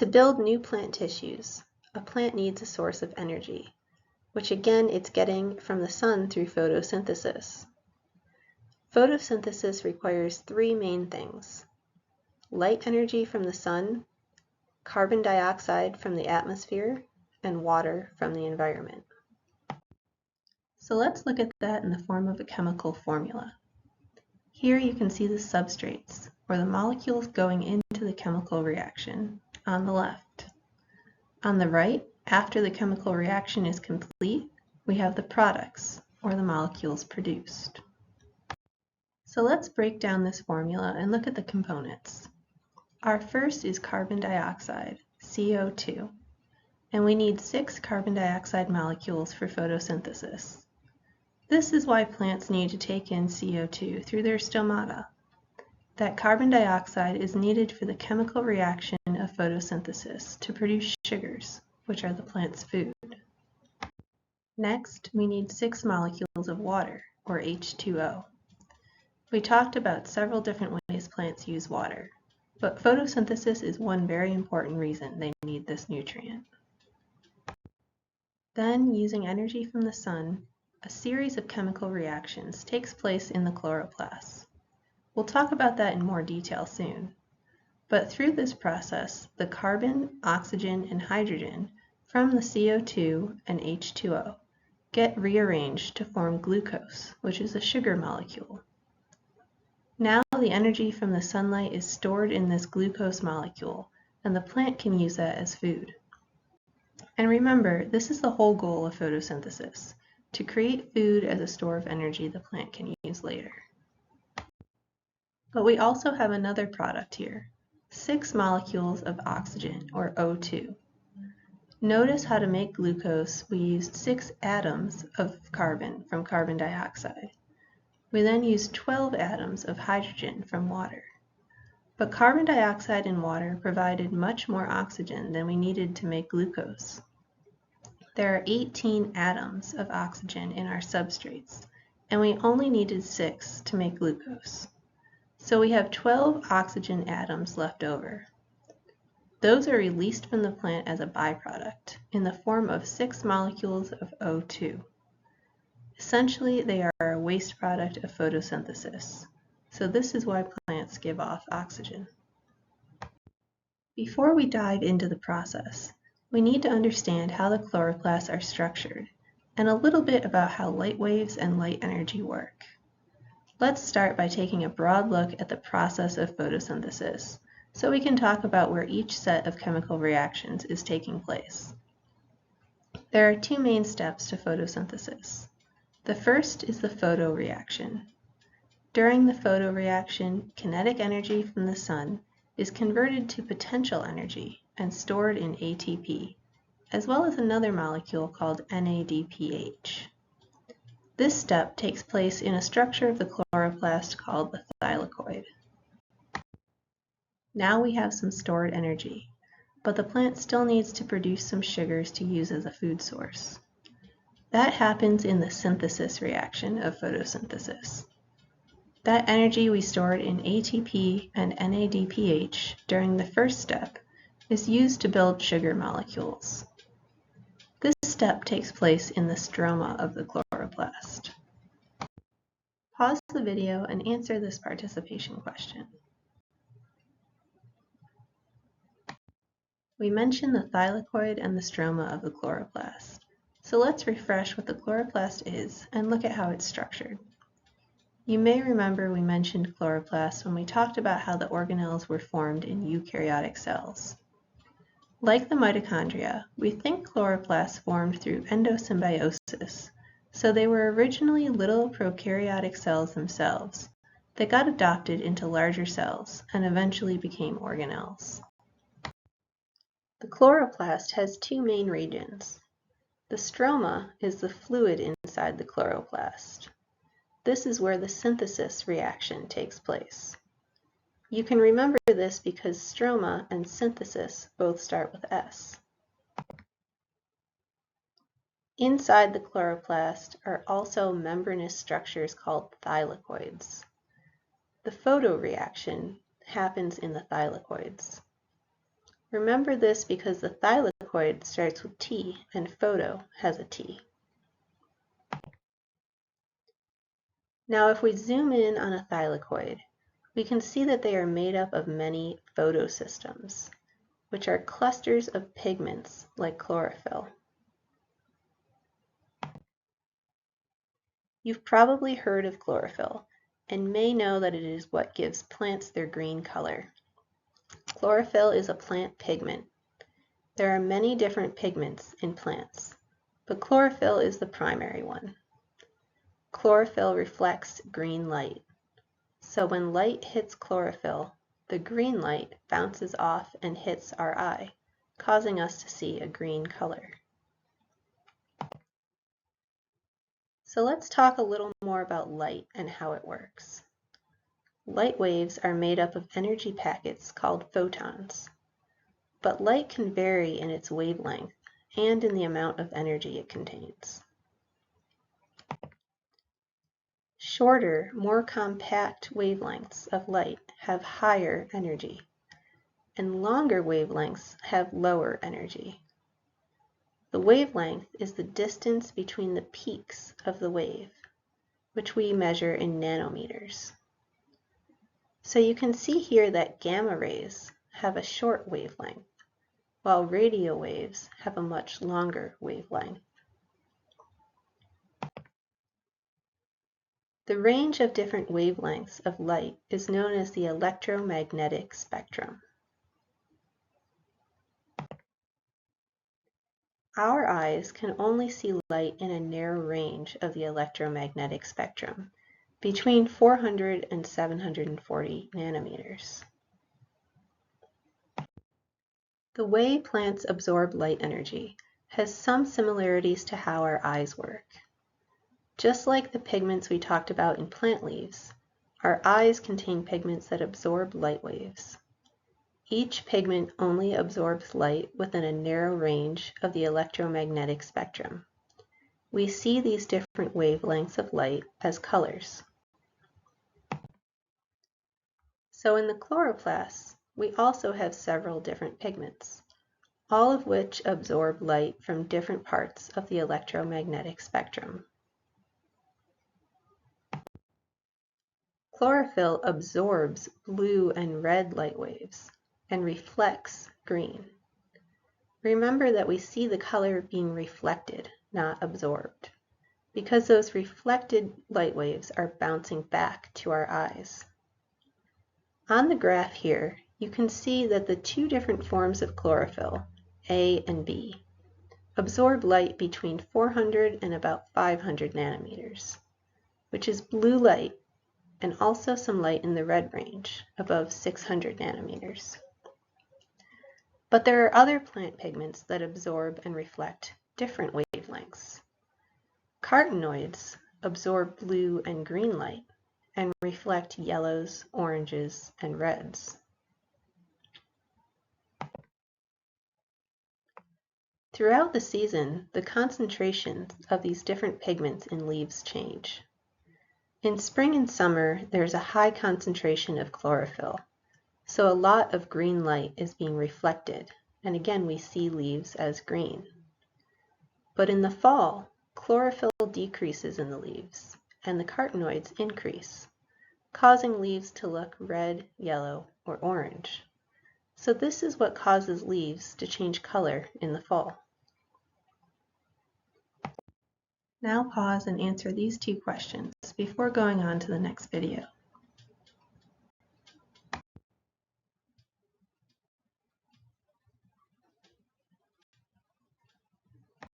To build new plant tissues, a plant needs a source of energy, which again it's getting from the sun through photosynthesis. Photosynthesis requires three main things: light energy from the sun, carbon dioxide from the atmosphere, and water from the environment. So let's look at that in the form of a chemical formula. Here you can see the substrates, or the molecules going into the chemical reaction, on the left. On the right, after the chemical reaction is complete, we have the products, or the molecules produced. So let's break down this formula and look at the components. Our first is carbon dioxide, CO2, and we need 6 carbon dioxide molecules for photosynthesis. This is why plants need to take in CO2 through their stomata. That carbon dioxide is needed for the chemical reaction of photosynthesis to produce sugars, which are the plant's food. Next, we need 6 molecules of water, or H2O. We talked about several different ways plants use water, but photosynthesis is one very important reason they need this nutrient. Then, using energy from the sun, a series of chemical reactions takes place in the chloroplast. We'll talk about that in more detail soon. But through this process, the carbon, oxygen, and hydrogen from the CO2 and H2O get rearranged to form glucose, which is a sugar molecule. Now the energy from the sunlight is stored in this glucose molecule, and the plant can use that as food. And remember, this is the whole goal of photosynthesis, to create food as a store of energy the plant can use later. But we also have another product here, 6 molecules of oxygen, or O2. Notice how to make glucose we used 6 atoms of carbon from carbon dioxide. We then used 12 atoms of hydrogen from water. But carbon dioxide and water provided much more oxygen than we needed to make glucose. There are 18 atoms of oxygen in our substrates, and we only needed 6 to make glucose. So we have 12 oxygen atoms left over. Those are released from the plant as a byproduct in the form of 6 molecules of O2. Essentially, they are a waste product of photosynthesis. So this is why plants give off oxygen. Before we dive into the process, we need to understand how the chloroplasts are structured and a little bit about how light waves and light energy work. Let's start by taking a broad look at the process of photosynthesis, so we can talk about where each set of chemical reactions is taking place. There are 2 main steps to photosynthesis. The first is the photoreaction. During the photoreaction, kinetic energy from the sun is converted to potential energy and stored in ATP, as well as another molecule called NADPH. This step takes place in a structure of the chloroplast called the thylakoid. Now we have some stored energy, but the plant still needs to produce some sugars to use as a food source. That happens in the synthesis reaction of photosynthesis. That energy we stored in ATP and NADPH during the first step is used to build sugar molecules. This step takes place in the stroma of the chloroplast. Pause the video and answer this participation question. We mentioned the thylakoid and the stroma of the chloroplast. So let's refresh what the chloroplast is and look at how it's structured. You may remember we mentioned chloroplasts when we talked about how the organelles were formed in eukaryotic cells. Like the mitochondria, we think chloroplasts formed through endosymbiosis, so they were originally little prokaryotic cells themselves that got adopted into larger cells and eventually became organelles. The chloroplast has 2 main regions. The stroma is the fluid inside the chloroplast. This is where the synthesis reaction takes place. You can remember this because stroma and synthesis both start with S. Inside the chloroplast are also membranous structures called thylakoids. The photoreaction happens in the thylakoids. Remember this because the thylakoid starts with T and photo has a T. Now if we zoom in on a thylakoid, we can see that they are made up of many photosystems, which are clusters of pigments like chlorophyll. You've probably heard of chlorophyll and may know that it is what gives plants their green color. Chlorophyll is a plant pigment. There are many different pigments in plants, but chlorophyll is the primary one. Chlorophyll reflects green light. So when light hits chlorophyll, the green light bounces off and hits our eye, causing us to see a green color. So let's talk a little more about light and how it works. Light waves are made up of energy packets called photons, but light can vary in its wavelength and in the amount of energy it contains. Shorter, more compact wavelengths of light have higher energy, and longer wavelengths have lower energy. The wavelength is the distance between the peaks of the wave, which we measure in nanometers. So you can see here that gamma rays have a short wavelength, while radio waves have a much longer wavelength. The range of different wavelengths of light is known as the electromagnetic spectrum. Our eyes can only see light in a narrow range of the electromagnetic spectrum, between 400 and 740 nanometers. The way plants absorb light energy has some similarities to how our eyes work. Just like the pigments we talked about in plant leaves, our eyes contain pigments that absorb light waves. Each pigment only absorbs light within a narrow range of the electromagnetic spectrum. We see these different wavelengths of light as colors. So in the chloroplasts, we also have several different pigments, all of which absorb light from different parts of the electromagnetic spectrum. Chlorophyll absorbs blue and red light waves and reflects green. Remember that we see the color being reflected, not absorbed, because those reflected light waves are bouncing back to our eyes. On the graph here, you can see that the two different forms of chlorophyll, A and B, absorb light between 400 and about 500 nanometers, which is blue light and also some light in the red range, above 600 nanometers. But there are other plant pigments that absorb and reflect different wavelengths. Carotenoids absorb blue and green light and reflect yellows, oranges, and reds. Throughout the season, the concentrations of these different pigments in leaves change. In spring and summer, there's a high concentration of chlorophyll, so a lot of green light is being reflected, and again we see leaves as green. But in the fall, chlorophyll decreases in the leaves, and the carotenoids increase, causing leaves to look red, yellow, or orange. So this is what causes leaves to change color in the fall. Now pause and answer these two questions before going on to the next video.